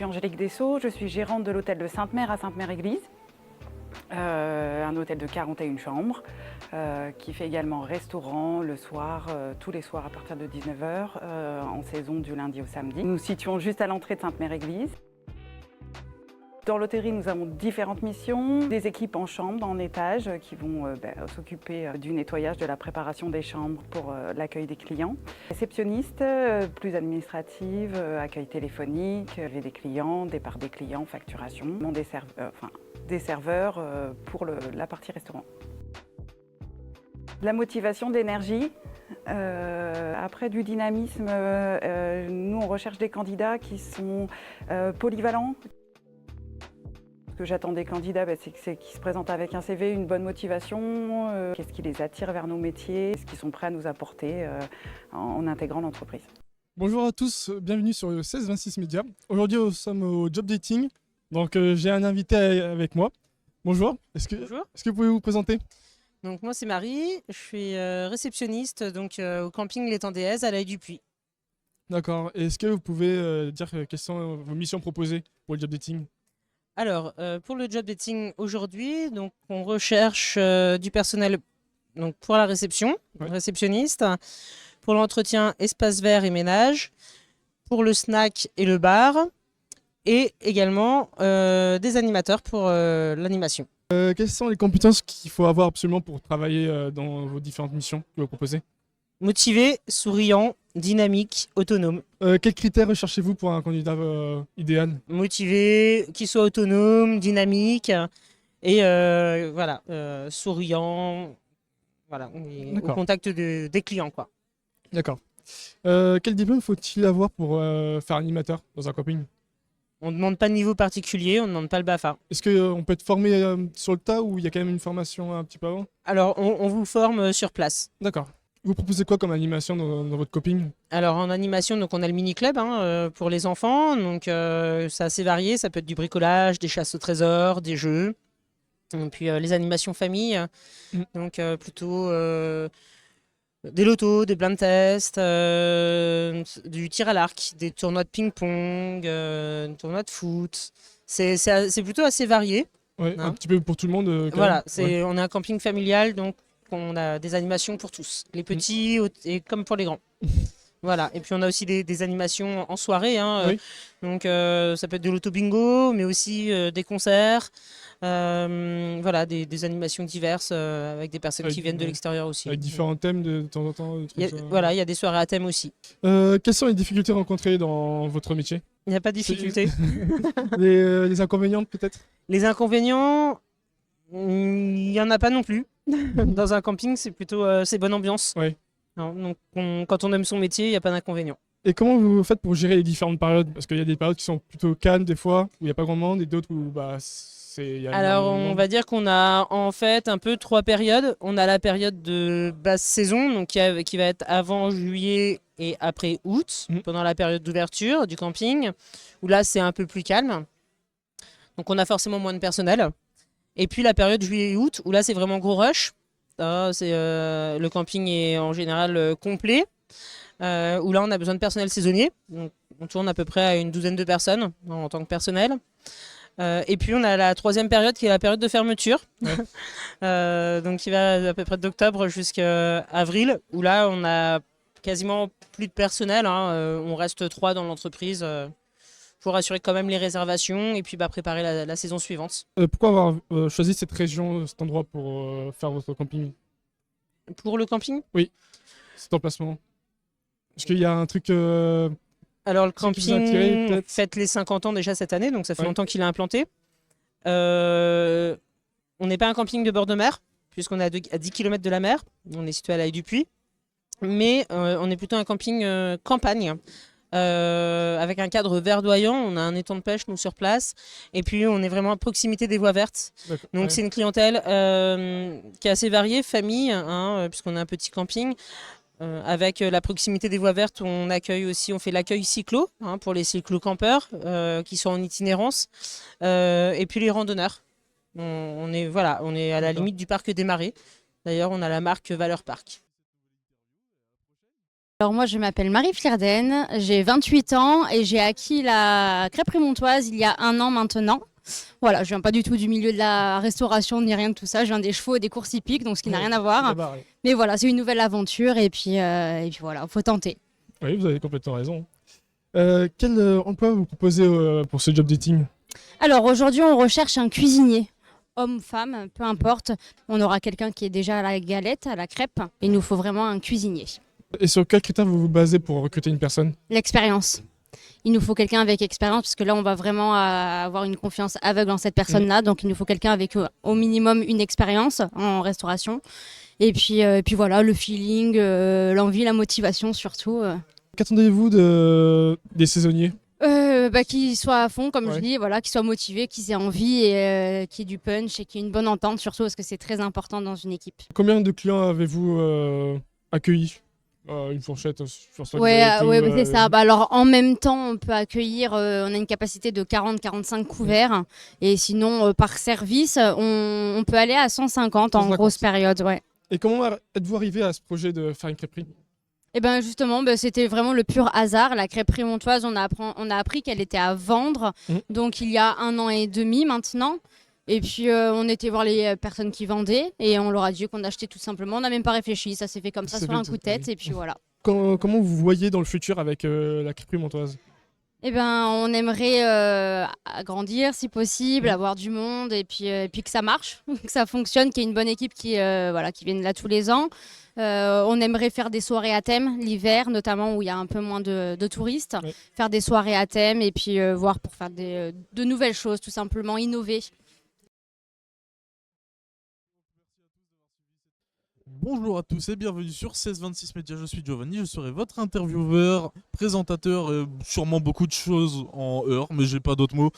suis Angélique Dessau, je suis gérante de l'hôtel de Sainte-Mère à Sainte-Mère-Église, un hôtel de 41 chambres qui fait également restaurant le soir, tous les soirs à partir de 19 h, en saison du lundi au samedi. Nous nous situons juste à l'entrée de Sainte-Mère-Église. Dans l'hôtellerie, nous avons différentes missions, des équipes en chambre, en étage, qui vont s'occuper du nettoyage, de la préparation des chambres pour l'accueil des clients. Réceptionniste, plus administrative, accueil téléphonique, lever des clients, départ des clients, facturation, des serveurs pour la partie restaurant. La motivation d'énergie, après du dynamisme, nous on recherche des candidats qui sont polyvalents. Ce que j'attends des candidats, c'est qu'ils se présentent avec un CV, une bonne motivation, qu'est-ce qui les attire vers nos métiers, ce qu'ils sont prêts à nous apporter en intégrant l'entreprise. Bonjour à tous, bienvenue sur le 1626 Média. Aujourd'hui, nous sommes au job dating, donc j'ai un invité avec moi. Bonjour, Bonjour. Est-ce que vous pouvez vous présenter? Donc moi c'est Marie, je suis réceptionniste au camping L'Étang Déez à l'Œil du Puy. D'accord, est-ce que vous pouvez dire quelles sont vos missions proposées pour le job dating? Alors pour le job dating aujourd'hui, donc on recherche du personnel donc pour la réception, Ouais. réceptionniste, pour l'entretien espace vert et ménage, pour le snack et le bar, et également des animateurs pour l'animation. Quelles sont les compétences qu'il faut avoir absolument pour travailler dans vos différentes missions que vous proposez? Motivé, souriant, dynamique, autonome. Quels critères recherchez-vous pour un candidat idéal? Motivé, qui soit autonome, dynamique et voilà, souriant, voilà, et au contact des clients, quoi. D'accord. Quel diplôme faut-il avoir pour faire animateur dans un camping? On ne demande pas de niveau particulier, on ne demande pas le BAFA. Est-ce qu'on peut être formé sur le tas ou il y a quand même une formation un petit peu avant? Alors, on vous forme sur place. D'accord. Vous proposez quoi comme animation dans votre camping? Alors, en animation, donc on a le mini-club pour les enfants. Donc, c'est assez varié. Ça peut être du bricolage, des chasses au trésor, des jeux. Et puis, les animations famille. Donc, plutôt des lotos, des blind tests, du tir à l'arc, des tournois de ping-pong, des tournois de foot. C'est plutôt assez varié. Ouais, un petit peu pour tout le monde. Voilà, Ouais. on est un camping familial, donc on a des animations pour tous, les petits et comme pour les grands. Voilà, et puis on a aussi des animations en soirée, Oui. donc ça peut être de l'auto-bingo, mais aussi des concerts, voilà, des animations diverses avec des personnes qui viennent de l'extérieur aussi. Avec différents thèmes de temps en temps. Voilà, il y a des soirées à thème aussi. Quelles sont les difficultés rencontrées dans votre métier? Il n'y a pas de difficulté. Les inconvénients peut-être? Les inconvénients, il n'y en a pas non plus. Dans un camping, c'est plutôt c'est bonne ambiance. Ouais. Donc quand on aime son métier, il n'y a pas d'inconvénients. Et comment vous faites pour gérer les différentes périodes? Parce qu'il y a des périodes qui sont plutôt calmes des fois, où il n'y a pas grand monde, et d'autres où il y a Alors énormément de on monde. va dire qu'on a en fait un peu 3 périodes. On a la période de basse saison, donc qui va être avant juillet et après août, pendant la période d'ouverture du camping, où là c'est un peu plus calme. Donc on a forcément moins de personnel. Et puis la période juillet-août, où là c'est vraiment gros rush. Le camping est en général complet, où là on a besoin de personnel saisonnier. Donc, on tourne à peu près à une douzaine de personnes en tant que personnel. Et puis on a la 3e période qui est la période de fermeture, donc qui va à peu près d'octobre jusqu'à avril, où là on a quasiment plus de personnel, on reste 3 dans l'entreprise pour assurer quand même les réservations et puis préparer la saison suivante. Pourquoi avoir choisi cette région, cet endroit pour faire votre camping? Pour le camping? Oui, cet emplacement. Est-ce qu'il y a un truc... Alors le qui vous a attiré, camping peut-être? fête les 50 ans déjà cette année, donc ça fait Ouais. longtemps qu'il est implanté. On n'est pas un camping de bord de mer, puisqu'on est à 10 km de la mer. On est situé à l'Œil du Puy. Mais on est plutôt un camping campagne, avec un cadre verdoyant. On a un étang de pêche, nous, sur place. Et puis, on est vraiment à proximité des voies vertes. Donc, Ouais. c'est une clientèle qui est assez variée, famille, puisqu'on a un petit camping. Avec la proximité des voies vertes, on fait l'accueil cyclo pour les cyclo-campeurs qui sont en itinérance, et puis les randonneurs. On est à la limite du parc des Marais. D'ailleurs, on a la marque Valeur Parc. Alors moi je m'appelle Marie Flirden, j'ai 28 ans et j'ai acquis la crêperie montoise il y a 1 an maintenant. Voilà, je viens pas du tout du milieu de la restauration ni rien de tout ça, je viens des chevaux et des courses hippiques, donc ce qui n'a rien à voir. Mais voilà, c'est une nouvelle aventure et puis voilà, faut tenter. Oui, vous avez complètement raison. Quel emploi vous proposez pour ce job dating? Alors aujourd'hui on recherche un cuisinier, homme ou femme, peu importe. On aura quelqu'un qui est déjà à la galette, à la crêpe. Il nous faut vraiment un cuisinier. Et sur quels critères vous vous basez pour recruter une personne? L'expérience. Il nous faut quelqu'un avec expérience parce que là on va vraiment avoir une confiance aveugle en cette personne-là. Donc il nous faut quelqu'un avec au minimum une expérience en restauration. Et puis voilà, le feeling, l'envie, la motivation surtout. Qu'attendez-vous des saisonniers? Qu'ils soient à fond, comme Ouais. je dis, voilà, qu'ils soient motivés, qu'ils aient envie et qu'il y ait du punch et qu'il y ait une bonne entente surtout parce que c'est très important dans une équipe. Combien de clients avez-vous accueillis? Une fourchette sur ce Ouais, job ouais, dating, c'est ça. Bah, alors en même temps, on peut accueillir, on a une capacité de 40-45 couverts et sinon par service, on peut aller à 150 en 150. grosse période, ouais. Et comment êtes-vous arrivé à ce projet de faire une crêperie? Et ben justement, c'était vraiment le pur hasard. La crêperie montoise, on a appris qu'elle était à vendre, donc il y a 1 an et demi maintenant. Et puis on était voir les personnes qui vendaient et on leur a dit qu'on achetait tout simplement. On n'a même pas réfléchi, ça s'est fait comme ça C'est sur un vite, coup de tête oui. et puis voilà. Comment vous voyez dans le futur avec la crêperie montoise? Eh ben, on aimerait agrandir si possible, avoir du monde et puis que ça marche, que ça fonctionne, qu'il y ait une bonne équipe qui vienne là tous les ans. On aimerait faire des soirées à thème l'hiver, notamment où il y a un peu moins de touristes. Oui. Faire des soirées à thème et puis voir pour faire de nouvelles choses, tout simplement innover. Bonjour à tous et bienvenue sur 1626 Média, je suis Giovanni, je serai votre intervieweur, présentateur et sûrement beaucoup de choses en heure, mais j'ai pas d'autres mots.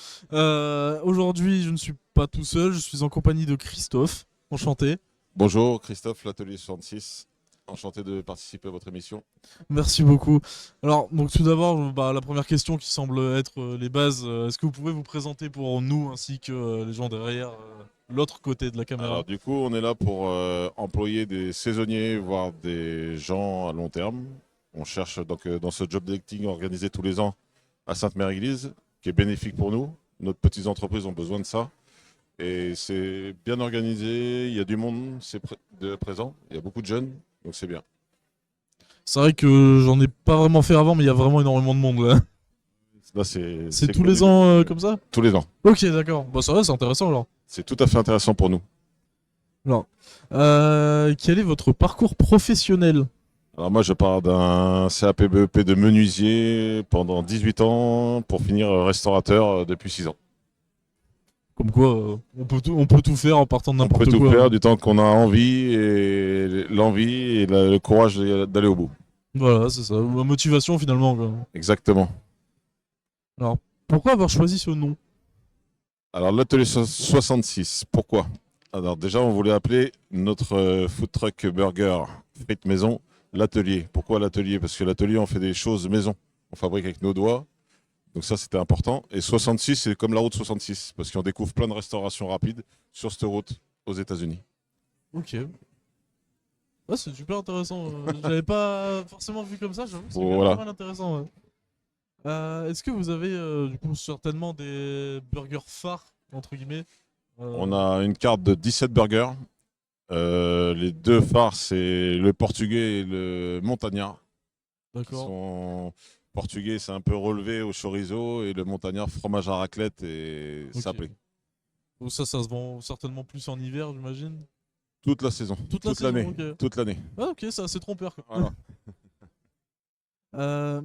Aujourd'hui je ne suis pas tout seul, je suis en compagnie de Christophe, enchanté. Bonjour, Christophe, l'Atelier 66. Enchanté de participer à votre émission. Merci beaucoup. Alors, donc tout d'abord, la première question qui semble être les bases, est-ce que vous pouvez vous présenter pour nous ainsi que les gens derrière l'autre côté de la caméra? Alors, du coup, on est là pour employer des saisonniers, voire des gens à long terme. On cherche donc dans ce job dating organisé tous les ans à Sainte-Mère-Église, qui est bénéfique pour nous. Nos petites entreprises ont besoin de ça. Et c'est bien organisé, il y a du monde présent, il y a beaucoup de jeunes, donc c'est bien. C'est vrai que j'en ai pas vraiment fait avant, mais il y a vraiment énormément de monde là. Là, C'est tous les ans comme ça? Tous les ans. Ok, d'accord. Bah ça va, c'est intéressant alors. C'est tout à fait intéressant pour nous. Alors, quel est votre parcours professionnel? Alors moi, je pars d'un CAP BEP de menuisier pendant 18 ans pour finir restaurateur depuis 6 ans. Comme quoi, on peut tout faire en partant de On peut n'importe tout quoi. faire du temps qu'on a envie et l'envie et le courage d'aller au bout. Voilà, c'est ça. La motivation finalement, quoi. Exactement. Alors, pourquoi avoir choisi ce nom? Alors l'Atelier 66, pourquoi? Alors déjà, on voulait appeler notre food truck burger frites maison l'Atelier. Pourquoi l'Atelier? Parce que l'Atelier, on fait des choses maison. On fabrique avec nos doigts. Donc ça, c'était important. Et 66, c'est comme la route 66, parce qu'on découvre plein de restaurations rapides sur cette route aux États-Unis. Ok. Ah, c'est super intéressant. Je l'avais pas forcément vu comme ça, j'avoue. C'est Voilà. pas mal intéressant. Ouais. Est-ce que vous avez du coup certainement des burgers phares, entre guillemets? On a une carte de 17 burgers. Les deux phares, c'est le portugais et le montagnard. D'accord. Son portugais, c'est un peu relevé au chorizo et le montagnard, fromage à raclette et Ok. sapé. Donc ça se vend certainement plus en hiver, j'imagine. Toute la saison, Toute la saison, l'année. ok. Toute l'année. Ah ok, c'est assez trompeur. Quoi. Voilà.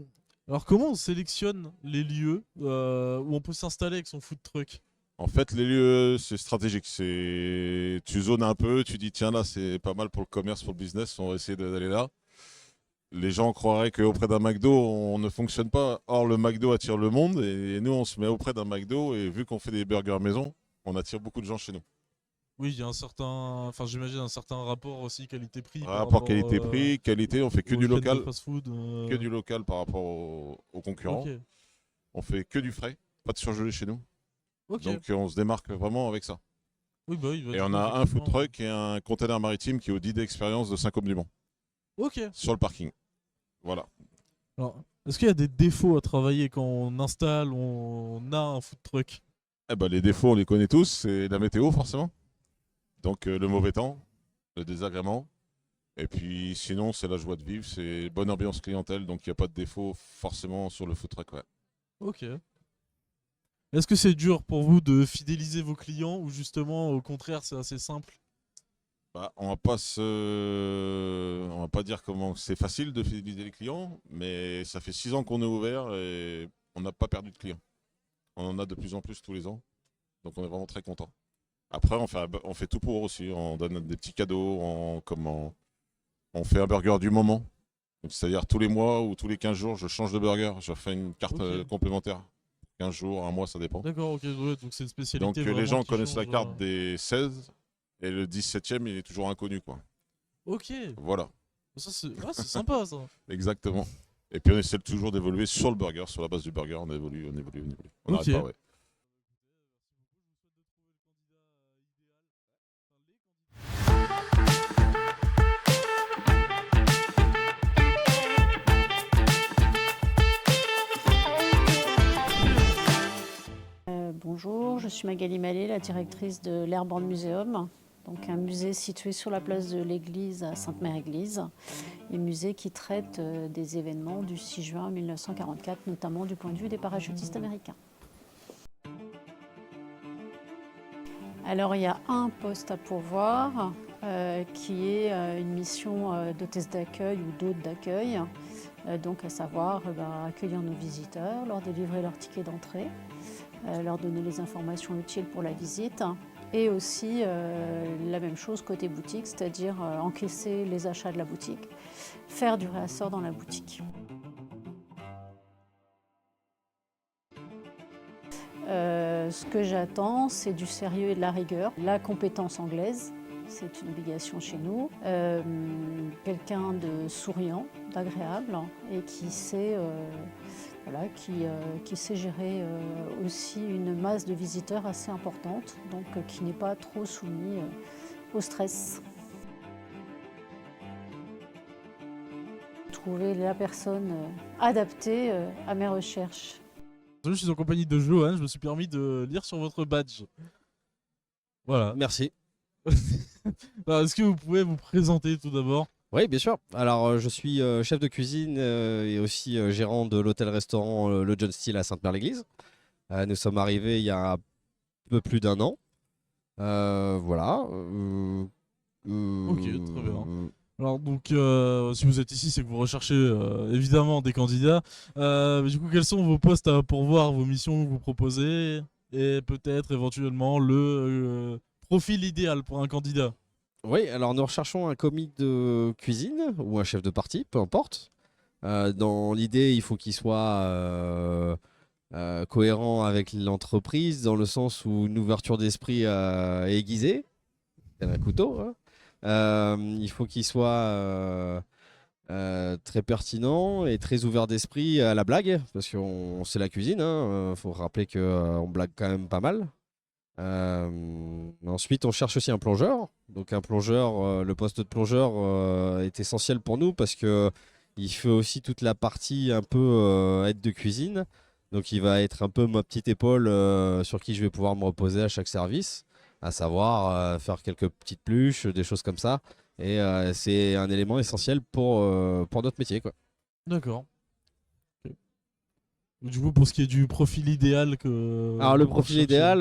Alors comment on sélectionne les lieux où on peut s'installer avec son food truck? En fait, les lieux, c'est stratégique. Tu zones un peu, tu dis tiens là, c'est pas mal pour le commerce, pour le business, on va essayer d'aller là. Les gens croiraient qu'auprès d'un McDo, on ne fonctionne pas. Or, le McDo attire le monde et nous, on se met auprès d'un McDo et vu qu'on fait des burgers maison, on attire beaucoup de gens chez nous. Oui, il y a un certain, enfin j'imagine un certain rapport aussi qualité-prix. par Rapport qualité-prix, qualité, on fait que aux du chaînes de local. fast-food, Que du local par rapport aux concurrents. Ok. On fait que du frais, pas de surgelé chez nous. Ok. Donc on se démarque vraiment avec ça. Oui, bah oui, bah, Et du on coup, a un food effectivement. truck et un container maritime qui est au 10 d'expérience de Saint-Côme-du-Mont Ok. sur le parking. Voilà. Alors, est-ce qu'il y a des défauts à travailler quand on installe, on a un food truck? Eh ben, les défauts, on les connaît tous. C'est la météo, forcément. Donc, le mauvais temps, le désagrément. Et puis, sinon, c'est la joie de vivre. C'est bonne ambiance clientèle. Donc, il n'y a pas de défaut, forcément, sur le food truck. Ouais. Ok. Est-ce que c'est dur pour vous de fidéliser vos clients ou justement, au contraire, c'est assez simple? Bah, on va pas dire comment c'est facile de fidéliser les clients, mais ça fait 6 ans qu'on est ouvert et on n'a pas perdu de clients. On en a de plus en plus tous les ans, donc on est vraiment très content. Après, on fait tout pour aussi. On donne des petits cadeaux, on fait un burger du moment. Donc, c'est-à-dire tous les mois ou tous les 15 jours, je change de burger. Je fais une carte Ok. complémentaire. 15 jours, un mois, ça dépend. D'accord, ok, ouais, donc c'est une Donc spécialité les vraiment gens qui connaissent la change, carte des 16 et le 17e, il est toujours inconnu, quoi. Ok, Voilà, ça c'est sympa ça. exactement. Et puis on essaie toujours d'évoluer sur le burger, sur la base du burger, on évolue, on évolue, on évolue. On Ok. n'arrête pas, ouais. Bonjour, je suis Magali Mallet, la directrice de l'Airborne Museum, donc un musée situé sur la place de l'église à Sainte-Mère-Église, un musée qui traite des événements du 6 juin 1944, notamment du point de vue des parachutistes américains. Alors il y a un poste à pourvoir qui est une mission d'hôtesse d'accueil ou d'hôte d'accueil, donc à savoir accueillir nos visiteurs, leur délivrer leur ticket d'entrée, leur donner les informations utiles pour la visite et aussi la même chose côté boutique, c'est-à-dire encaisser les achats de la boutique, faire du réassort dans la boutique. Ce que j'attends, c'est du sérieux et de la rigueur, la compétence anglaise. C'est une obligation chez nous. Quelqu'un de souriant, d'agréable et qui sait, qui sait gérer aussi une masse de visiteurs assez importante, donc qui n'est pas trop soumis au stress. Trouver la personne adaptée à mes recherches. Je suis en compagnie de Johan, je me suis permis de lire sur votre badge. Voilà. Merci. Alors, est-ce que vous pouvez vous présenter tout d'abord? Oui, bien sûr. Alors, je suis chef de cuisine et aussi gérant de l'hôtel-restaurant Le John Steele à Sainte-Mère-l'Église. Nous sommes arrivés il y a un peu plus d'un an. Voilà. Ok, très bien. Alors donc, si vous êtes ici, c'est que vous recherchez évidemment des candidats. Mais du coup, quels sont vos postes à pourvoir, vos missions que vous proposez et peut-être éventuellement le profil idéal pour un candidat? Oui, alors nous recherchons un commis de cuisine ou un chef de partie, peu importe. Dans l'idée, il faut qu'il soit cohérent avec l'entreprise, dans le sens où une ouverture d'esprit aiguisée, tel un couteau, hein. Il faut qu'il soit très pertinent et très ouvert d'esprit à la blague, parce qu'on c'est la cuisine, hein. Faut rappeler qu'on blague quand même pas mal. Ensuite, on cherche aussi un plongeur. Donc un plongeur, le poste de plongeur est essentiel pour nous parce que il fait aussi toute la partie un peu aide de cuisine. Donc il va être un peu ma petite épaule sur qui je vais pouvoir me reposer à chaque service, à savoir faire quelques petites pluches, des choses comme ça. Et c'est un élément essentiel pour notre métier, quoi. D'accord. Ok. Du coup, pour ce qui est du profil idéal que Alors le vous profil recherchez. idéal,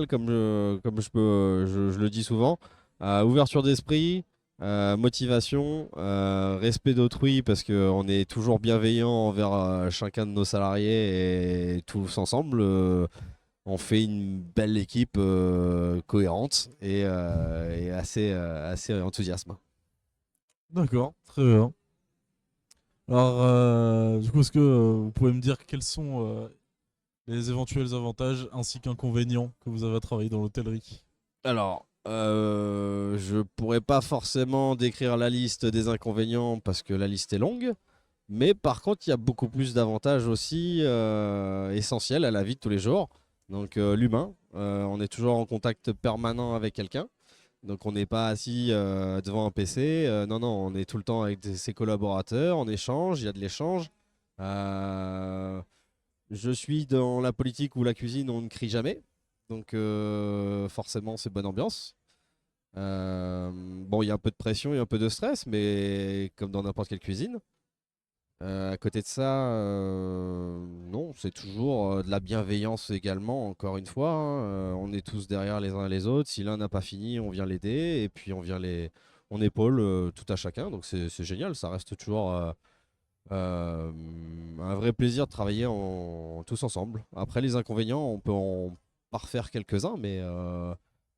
je le dis souvent, ouverture d'esprit, motivation, respect d'autrui parce qu'on est toujours bienveillant envers chacun de nos salariés et tous ensemble, on fait une belle équipe cohérente et assez enthousiaste. D'accord, très bien. Alors, du coup, est-ce que vous pouvez me dire quels sont les éventuels avantages ainsi qu'inconvénients que vous avez à travailler dans l'hôtellerie? Alors, je pourrais pas forcément décrire la liste des inconvénients parce que la liste est longue, mais par contre, il y a beaucoup plus d'avantages aussi essentiels à la vie de tous les jours. Donc, l'humain, on est toujours en contact permanent avec quelqu'un. Donc on n'est pas assis devant un PC. Non, non, on est tout le temps avec ses collaborateurs, on échange, il y a de l'échange. Je suis dans la politique où la cuisine, on ne crie jamais. Donc forcément, c'est bonne ambiance. Bon, il y a un peu de pression et un peu de stress, mais comme dans n'importe quelle cuisine. À côté de ça, non, c'est toujours de la bienveillance également, encore une fois, hein. On est tous derrière les uns les autres. Si l'un n'a pas fini, on vient l'aider et puis on épaule tout à chacun. Donc c'est génial, ça reste toujours un vrai plaisir de travailler tous ensemble. Après, les inconvénients, on peut en parfaire quelques-uns, mais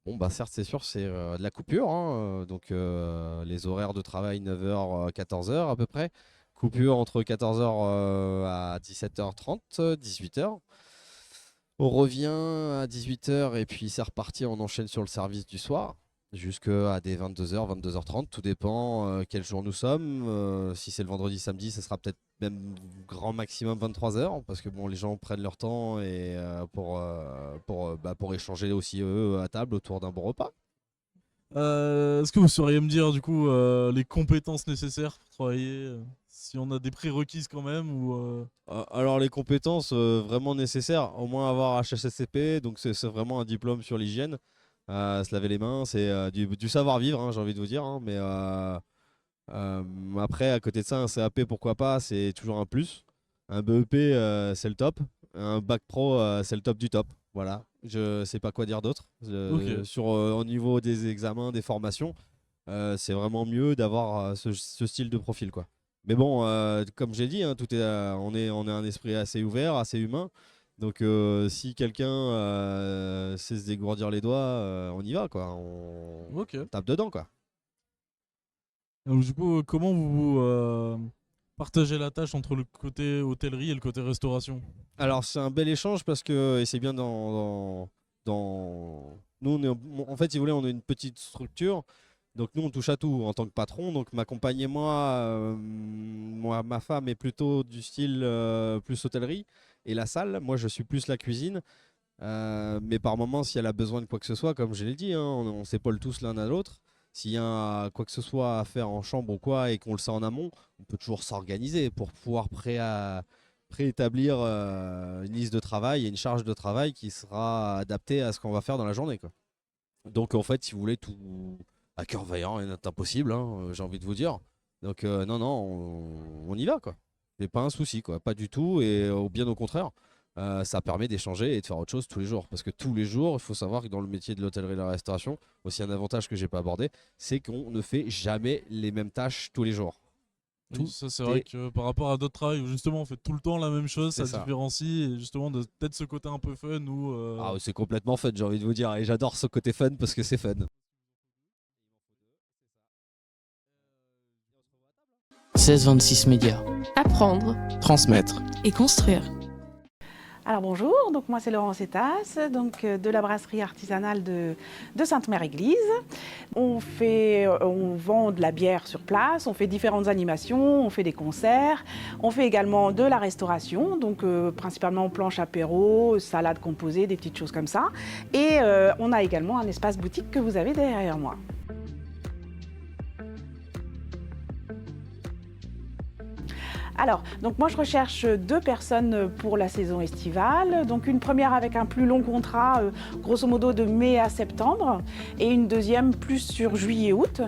bon, bah certes, c'est sûr, c'est de la coupure, hein. Donc les horaires de travail 9h, 14h à peu près. Coupure entre 14h à 17h30, 18h. On revient à 18h et puis c'est reparti, on enchaîne sur le service du soir jusqu'à des 22h, 22h30. Tout dépend quel jour nous sommes. Si c'est le vendredi, samedi, ça sera peut-être même grand maximum 23h parce que bon, les gens prennent leur temps et pour échanger aussi eux à table autour d'un bon repas. Est-ce que vous sauriez me dire du coup les compétences nécessaires pour travailler si on a des prérequises quand même ou Alors les compétences vraiment nécessaires, au moins avoir HACCP, donc c'est vraiment un diplôme sur l'hygiène, se laver les mains, c'est du savoir-vivre, hein, j'ai envie de vous dire, hein, mais après à côté de ça un CAP pourquoi pas, c'est toujours un plus. Un BEP c'est le top, un bac pro c'est le top du top, voilà, je sais pas quoi dire d'autre. Ok. Au niveau des examens, des formations, c'est vraiment mieux d'avoir ce style de profil, quoi. Mais bon, comme j'ai dit, hein, on est un esprit assez ouvert, assez humain. Donc si quelqu'un sait se dégourdir les doigts, on y va, quoi. Ok. On tape dedans, quoi. Donc du coup, comment vous partagez la tâche entre le côté hôtellerie et le côté restauration? Alors c'est un bel échange parce que et c'est bien nous en fait si vous voulez on est une petite structure, donc nous on touche à tout en tant que patron. Donc ma compagne et moi, ma femme est plutôt du style plus hôtellerie et la salle, moi je suis plus la cuisine. Mais par moment si elle a besoin de quoi que ce soit, comme je l'ai dit, hein, on s'épaule tous l'un à l'autre. S'il y a quoi que ce soit à faire en chambre ou quoi et qu'on le sait en amont, on peut toujours s'organiser pour pouvoir préétablir une liste de travail et une charge de travail qui sera adaptée à ce qu'on va faire dans la journée, quoi. Donc en fait, si vous voulez, tout à cœur vaillant est impossible, hein, j'ai envie de vous dire. Donc non, non, on y va, quoi. C'est pas un souci, quoi, pas du tout, et bien au contraire. Ça permet d'échanger et de faire autre chose tous les jours. Parce que tous les jours, il faut savoir que dans le métier de l'hôtellerie et de la restauration, aussi un avantage que j'ai pas abordé, c'est qu'on ne fait jamais les mêmes tâches tous les jours. Oui, ça c'est vrai que par rapport à d'autres travails où justement on fait tout le temps la même chose, ça différencie et justement peut-être ce côté un peu fun ou Ah, c'est complètement fun, j'ai envie de vous dire, et j'adore ce côté fun parce que c'est fun. 1626 Médias. Apprendre, Transmettre. et construire. Alors bonjour, donc moi c'est Laurence Etas, donc de la brasserie artisanale de Sainte-Mère-Église. On vend de la bière sur place, on fait différentes animations, on fait des concerts, on fait également de la restauration, donc principalement planche apéro, salade composée, des petites choses comme ça. Et on a également un espace boutique que vous avez derrière moi. Alors, donc moi je recherche 2 personnes pour la saison estivale. Donc une première avec un plus long contrat, grosso modo de mai à septembre, et une deuxième plus sur juillet-août.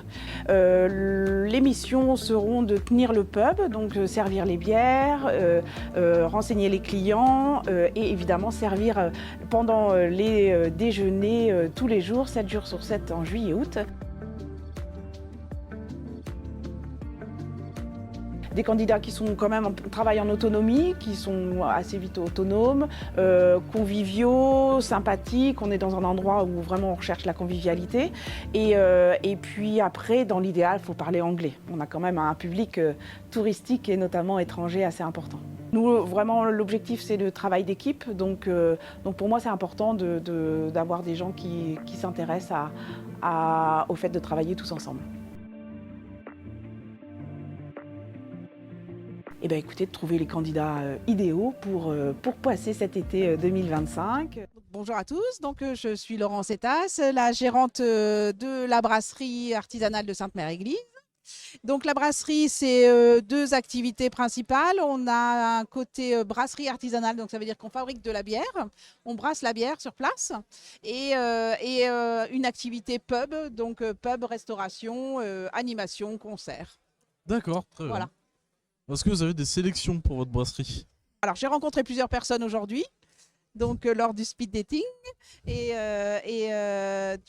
Les missions seront de tenir le pub, donc servir les bières, renseigner les clients et évidemment servir pendant les déjeuners tous les jours, 7 jours sur 7 en juillet-août. Des candidats qui sont quand même travaillent en autonomie, qui sont assez vite autonomes, conviviaux, sympathiques. On est dans un endroit où vraiment on recherche la convivialité. Et puis après, dans l'idéal, il faut parler anglais. On a quand même un public touristique et notamment étranger assez important. Nous, vraiment, l'objectif, c'est le travail d'équipe. Donc pour moi, c'est important d'avoir des gens qui s'intéressent au fait de travailler tous ensemble. Eh bien, écoutez, de trouver les candidats idéaux pour passer cet été 2025. Bonjour à tous, donc je suis Laurence Etas, la gérante de la brasserie artisanale de Sainte-Mère-Église. Donc la brasserie, c'est deux activités principales. On a un côté brasserie artisanale, donc ça veut dire qu'on fabrique de la bière, on brasse la bière sur place, et une activité pub, donc pub, restauration, animation, concert. D'accord, très Voilà. bien. Est-ce que vous avez des sélections pour votre brasserie? Alors j'ai rencontré plusieurs personnes aujourd'hui. Donc lors du speed dating et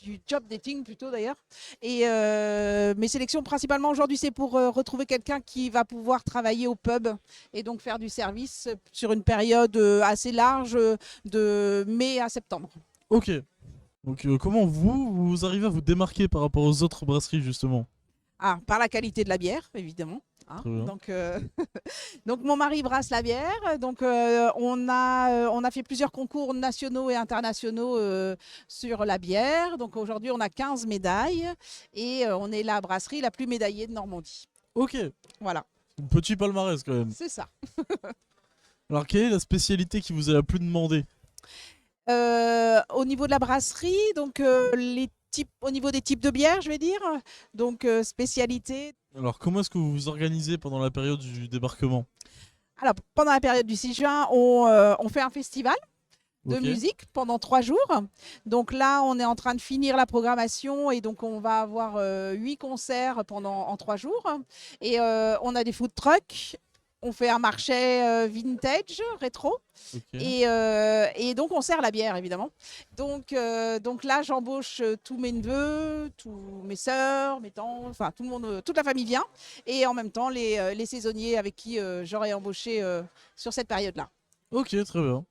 du job dating plutôt d'ailleurs. Et mes sélections principalement aujourd'hui, c'est pour retrouver quelqu'un qui va pouvoir travailler au pub et donc faire du service sur une période assez large de mai à septembre. Ok. Donc comment vous arrivez à vous démarquer par rapport aux autres brasseries justement? Ah, par la qualité de la bière, évidemment. Hein. Très bien. Donc, donc mon mari brasse la bière. Donc on a fait plusieurs concours nationaux et internationaux sur la bière. Donc aujourd'hui on a 15 médailles et on est la brasserie la plus médaillée de Normandie. Ok. Voilà, Un petit palmarès quand même. c'est ça. Alors quelle est la spécialité qui vous a la plus demandé? Au niveau de la brasserie, donc au niveau des types de bières, je vais dire. Donc spécialité. Alors comment est-ce que vous vous organisez pendant la période du débarquement? Alors pendant la période du 6 juin, on fait un festival de Ok. musique pendant 3 jours. Donc là, on est en train de finir la programmation et donc on va avoir 8 concerts en 3 jours. Et on a des food trucks. On fait un marché vintage, rétro. Ok. Et donc on sert la bière, évidemment. Donc là, j'embauche tous mes neveux, tous mes sœurs, mes tantes, enfin tout le monde, toute la famille vient. Et en même temps, les saisonniers avec qui j'aurais embauché sur cette période-là. Ok, très bien.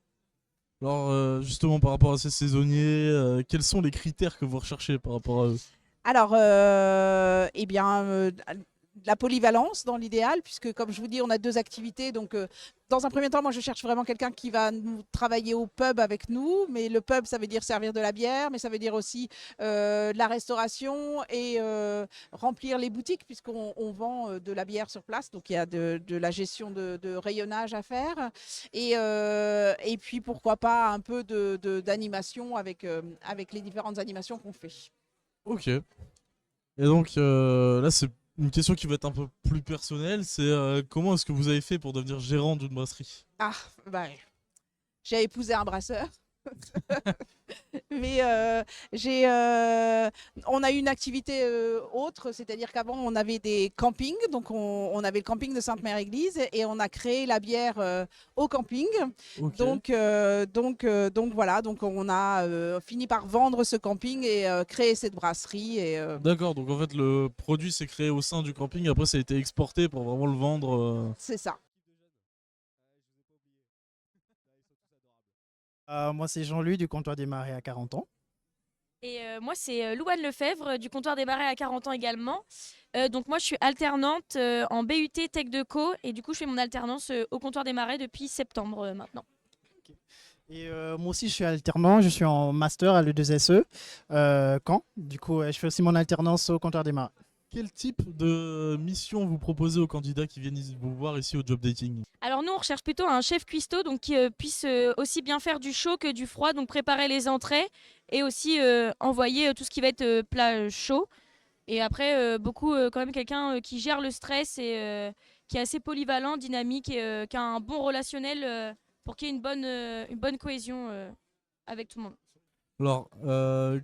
Alors justement par rapport à ces saisonniers, quels sont les critères que vous recherchez par rapport à eux? Alors, eh bien, la polyvalence dans l'idéal, puisque comme je vous dis, on a deux activités. Donc, dans un premier temps, moi, je cherche vraiment quelqu'un qui va nous travailler au pub avec nous. Mais le pub, ça veut dire servir de la bière, mais ça veut dire aussi de la restauration et remplir les boutiques, puisqu'on vend de la bière sur place. Donc, il y a de la gestion de rayonnage à faire. Et puis, pourquoi pas un peu d'animation avec les différentes animations qu'on fait. Ok. Et donc là, c'est une question qui va être un peu plus personnelle. C'est comment est-ce que vous avez fait pour devenir gérant d'une brasserie? Ah, bah, j'ai épousé un brasseur. Mais on a eu une activité autre, c'est-à-dire qu'avant on avait des campings, donc on avait le camping de Sainte-Mère-Église et on a créé la bière au camping. Ok. Donc voilà, donc on a fini par vendre ce camping et créer cette brasserie. D'accord, donc en fait le produit s'est créé au sein du camping, après ça a été exporté pour vraiment le vendre. C'est ça. Moi, c'est Jean-Louis du comptoir des Marais à 40 ans. Et moi, c'est Louane Lefebvre du comptoir des Marais à 40 ans également. Donc moi, je suis alternante en BUT Tech de Co. Et du coup, je fais mon alternance au comptoir des Marais depuis septembre maintenant. Et moi aussi, je suis alternant. Je suis en master à l'E2SE, Caen. Du coup, je fais aussi mon alternance au comptoir des Marais. Quel type de mission vous proposez aux candidats qui viennent vous voir ici au job dating? Alors nous, on recherche plutôt un chef cuistot donc qui puisse aussi bien faire du chaud que du froid, donc préparer les entrées et aussi envoyer tout ce qui va être plat chaud. Et après, beaucoup quand même quelqu'un qui gère le stress et qui est assez polyvalent, dynamique et qui a un bon relationnel pour qu'il y ait une bonne cohésion avec tout le monde. Alors,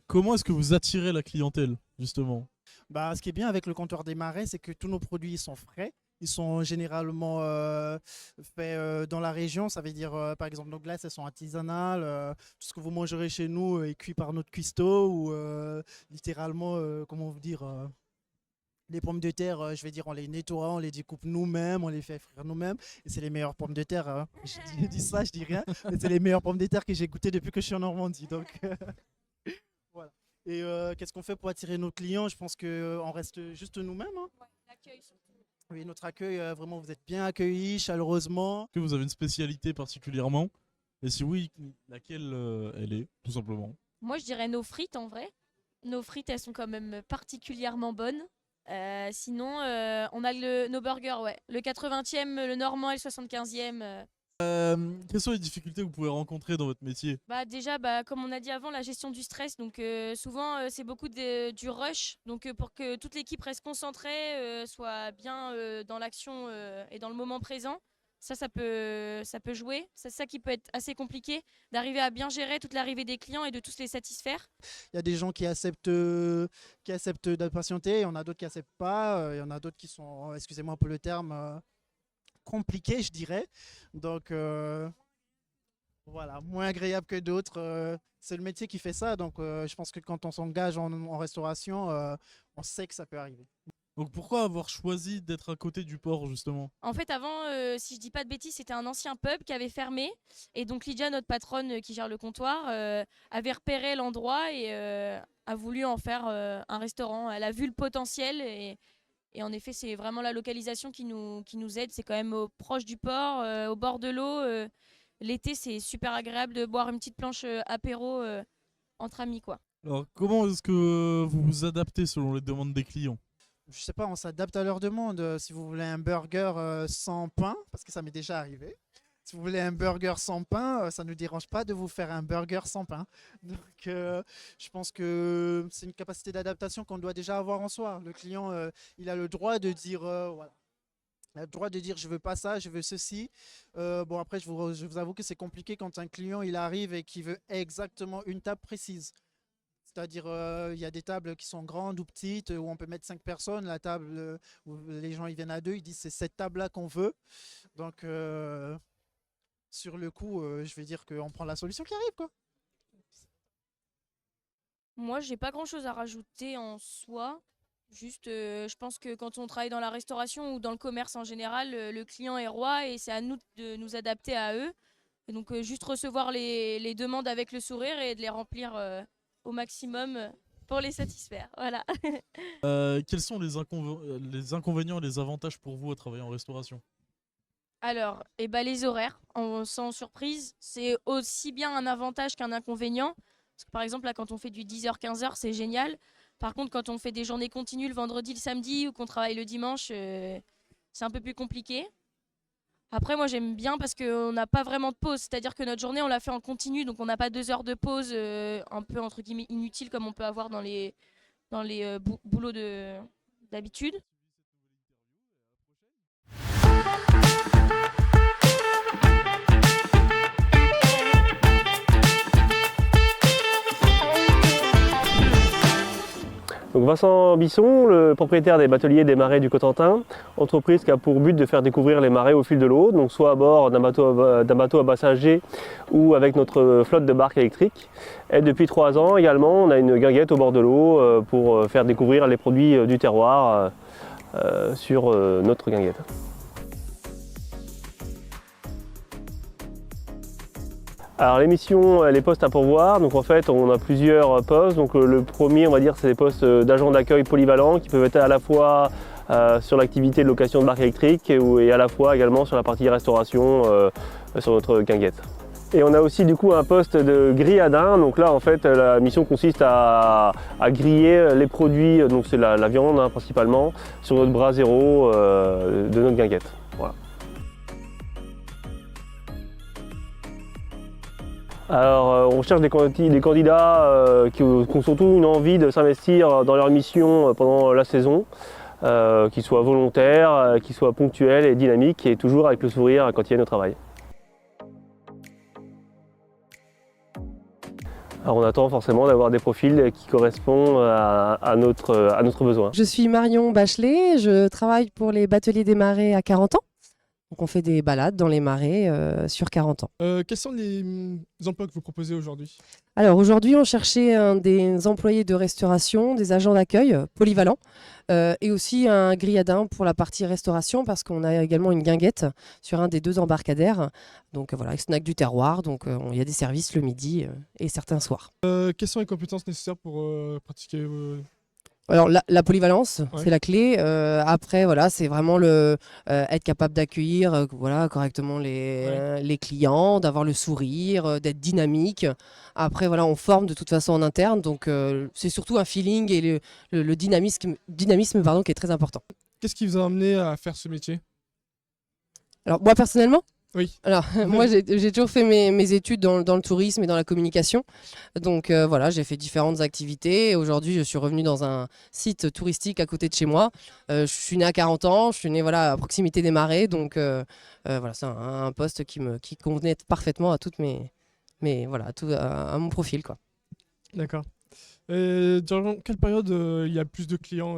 comment est-ce que vous attirez la clientèle, justement? Bah, ce qui est bien avec le comptoir des Marais, c'est que tous nos produits sont frais. Ils sont généralement faits dans la région. Ça veut dire, par exemple, nos glaces, elles sont artisanales. Tout ce que vous mangerez chez nous est cuit par notre cuistot ou littéralement, comment vous dire, les pommes de terre, je vais dire, on les nettoie, on les découpe nous-mêmes, on les fait frire nous-mêmes. Et c'est les meilleures pommes de terre. Hein. Je dis ça, je dis rien. Mais c'est les meilleures pommes de terre que j'ai goûtées depuis que je suis en Normandie. Donc, voilà. Et qu'est-ce qu'on fait pour attirer nos clients? Je pense qu'on reste juste nous-mêmes. Hein. Ouais, l'accueil surtout. Oui, notre accueil, vraiment, vous êtes bien accueillis, chaleureusement. Est-ce que vous avez une spécialité particulièrement? Et si oui, laquelle elle est, tout simplement? Moi, je dirais nos frites en vrai. Nos frites, elles sont quand même particulièrement bonnes. Sinon, on a nos burgers, ouais. Le 80e, le normand et le 75e. Quelles sont les difficultés que vous pouvez rencontrer dans votre métier? Bah déjà, comme on a dit avant, la gestion du stress. Donc souvent, c'est beaucoup du rush. Donc pour que toute l'équipe reste concentrée, soit bien dans l'action et dans le moment présent, ça peut jouer. C'est ça qui peut être assez compliqué, d'arriver à bien gérer toute l'arrivée des clients et de tous les satisfaire. Il y a des gens qui acceptent d'impatienter, il y en a d'autres qui n'acceptent pas, il y en a d'autres qui sont, excusez-moi pour le terme, compliqués, je dirais. Donc voilà, moins agréable que d'autres. C'est le métier qui fait ça. Donc je pense que quand on s'engage en restauration, on sait que ça peut arriver. Donc pourquoi avoir choisi d'être à côté du port justement? En fait, avant, si je dis pas de bêtises, c'était un ancien pub qui avait fermé. Et donc Lydia, notre patronne qui gère le comptoir, avait repéré l'endroit et a voulu en faire un restaurant. Elle a vu le potentiel et en effet, c'est vraiment la localisation qui nous aide. C'est quand même proche du port, au bord de l'eau. L'été, c'est super agréable de boire une petite planche apéro entre amis, quoi. Alors comment est-ce que vous vous adaptez selon les demandes des clients? Je sais pas, on s'adapte à leur demande. Si vous voulez un burger sans pain, parce que ça m'est déjà arrivé. Si vous voulez un burger sans pain, ça ne nous dérange pas de vous faire un burger sans pain. Donc, je pense que c'est une capacité d'adaptation qu'on doit déjà avoir en soi. Le client, il a le droit de dire, voilà. Il a le droit de dire, je veux pas ça, je veux ceci. Bon, après, je vous avoue que c'est compliqué quand un client, il arrive et qu'il veut exactement une table précise. C'est-à-dire, il y a des tables qui sont grandes ou petites, où on peut mettre 5 personnes. La table où les gens ils viennent à 2, ils disent c'est cette table-là qu'on veut. Donc, sur le coup, je vais dire qu'on prend la solution qui arrive, quoi. Moi, j'ai pas grand-chose à rajouter en soi. Juste, je pense que quand on travaille dans la restauration ou dans le commerce en général, le client est roi et c'est à nous de nous adapter à eux. Et donc, juste recevoir les demandes avec le sourire et de les remplir au maximum pour les satisfaire. Voilà. Quels sont les inconvénients et les avantages pour vous à travailler en restauration? Alors, les horaires, sans surprise, c'est aussi bien un avantage qu'un inconvénient. Parce que par exemple, là, quand on fait du 10h-15h, c'est génial. Par contre, quand on fait des journées continues le vendredi, le samedi ou qu'on travaille le dimanche, c'est un peu plus compliqué. Après, moi, j'aime bien parce qu'on n'a pas vraiment de pause. C'est-à-dire que notre journée, on la fait en continu. Donc, on n'a pas 2 heures de pause un peu, entre guillemets, inutiles comme on peut avoir dans les boulots d'habitude. Donc Vincent Bisson, le propriétaire des bateliers des marais du Cotentin, entreprise qui a pour but de faire découvrir les marais au fil de l'eau, donc soit à bord d'un bateau à bassin G ou avec notre flotte de barques électriques. Et depuis 3 ans également, on a une guinguette au bord de l'eau pour faire découvrir les produits du terroir sur notre guinguette. Alors les missions, les postes à pourvoir, donc en fait on a plusieurs postes. Donc le premier, on va dire, c'est des postes d'agents d'accueil polyvalents qui peuvent être à la fois sur l'activité de location de barques électriques et à la fois également sur la partie restauration sur notre guinguette. Et on a aussi du coup un poste de grilladin. Donc là en fait la mission consiste à griller les produits, donc c'est la viande principalement, sur notre brasero de notre guinguette. Voilà. Alors on cherche des candidats qui ont surtout une envie de s'investir dans leur mission pendant la saison, qui soient volontaires, qui soient ponctuels et dynamiques et toujours avec le sourire quand ils viennent au travail. Alors on attend forcément d'avoir des profils qui correspondent à notre besoin. Je suis Marion Bachelet, je travaille pour les bateliers des marais à 40 ans. Donc on fait des balades dans les marais sur 40 ans. Quels sont les emplois que vous proposez aujourd'hui? Alors aujourd'hui, on cherchait des employés de restauration, des agents d'accueil polyvalents et aussi un grilladin pour la partie restauration parce qu'on a également une guinguette sur un des 2 embarcadères. Donc voilà, avec snack du terroir, donc il y a des services le midi et certains soirs. Quelles sont les compétences nécessaires pour pratiquer Alors la polyvalence, Ouais. c'est la clé. Après, voilà, c'est vraiment être capable d'accueillir voilà, correctement les clients, d'avoir le sourire, d'être dynamique. Après, voilà, on forme de toute façon en interne, donc c'est surtout un feeling et le dynamisme qui est très important. Qu'est-ce qui vous a amené à faire ce métier? Alors moi personnellement, Oui. Alors, moi, j'ai toujours fait mes études dans le tourisme et dans la communication. Donc, voilà, j'ai fait différentes activités. Aujourd'hui, je suis revenue dans un site touristique à côté de chez moi. Je suis née à 40 ans, je suis née voilà, à proximité des marais. Donc, voilà, c'est un poste qui convenait parfaitement à toutes voilà, à mon profil, quoi. D'accord. Durant quelle période il y a plus de clients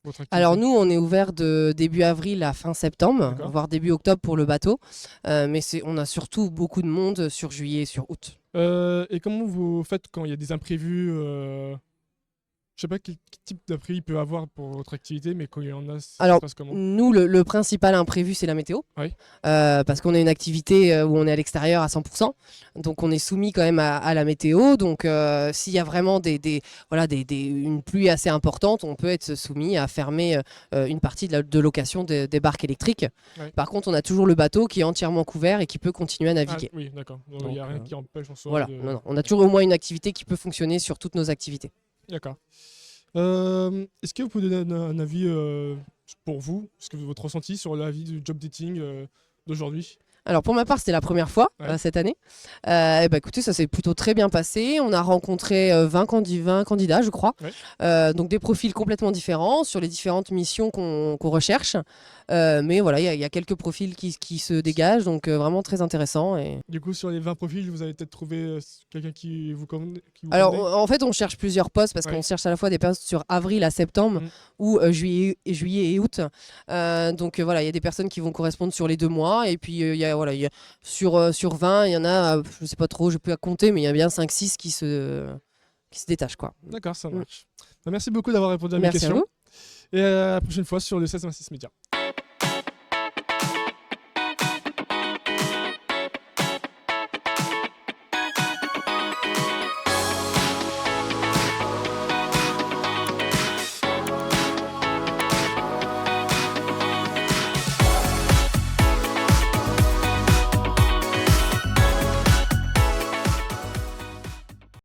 votre activité? Alors nous, on est ouvert de début avril à fin septembre, voire début octobre pour le bateau. Mais on a surtout beaucoup de monde sur juillet et sur août. Et comment vous faites quand il y a des imprévus Je sais pas quel type d'imprévu il peut y avoir pour votre activité, mais quand il y en a, ça Alors, se passe comment? nous, le principal imprévu, c'est la météo. Oui. Parce qu'on a une activité où on est à l'extérieur à 100%. Donc, on est soumis quand même à la météo. Donc, s'il y a vraiment une pluie assez importante, on peut être soumis à fermer une partie de location des barques électriques. Oui. Par contre, on a toujours le bateau qui est entièrement couvert et qui peut continuer à naviguer. Ah, oui, d'accord. Donc, il n'y a rien qui empêche en soi. Voilà, non. On a toujours au moins une activité qui peut fonctionner sur toutes nos activités. D'accord. Est-ce que vous pouvez donner un avis pour vous, votre ressenti sur l'avis du job dating d'aujourd'hui? Alors pour ma part, c'était la première fois cette année. Écoutez, ça s'est plutôt très bien passé. On a rencontré 20 candidats, je crois. Donc des profils complètement différents sur les différentes missions qu'on recherche. Mais voilà, il y a quelques profils qui se dégagent, donc vraiment très intéressant. Et... Du coup, sur les 20 profils, vous avez peut-être trouvé quelqu'un qui vous convenait? Alors en fait, on cherche plusieurs postes parce qu'on cherche à la fois des postes sur avril à septembre ou juillet et août. Donc voilà, il y a des personnes qui vont correspondre sur les 2 mois et puis sur 20, il y en a, je sais pas trop, je peux à compter, mais il y a bien 5-6 qui se détachent, quoi. D'accord, ça marche. Merci beaucoup d'avoir répondu à mes questions. À vous. Et à la prochaine fois sur le 16-26 Média.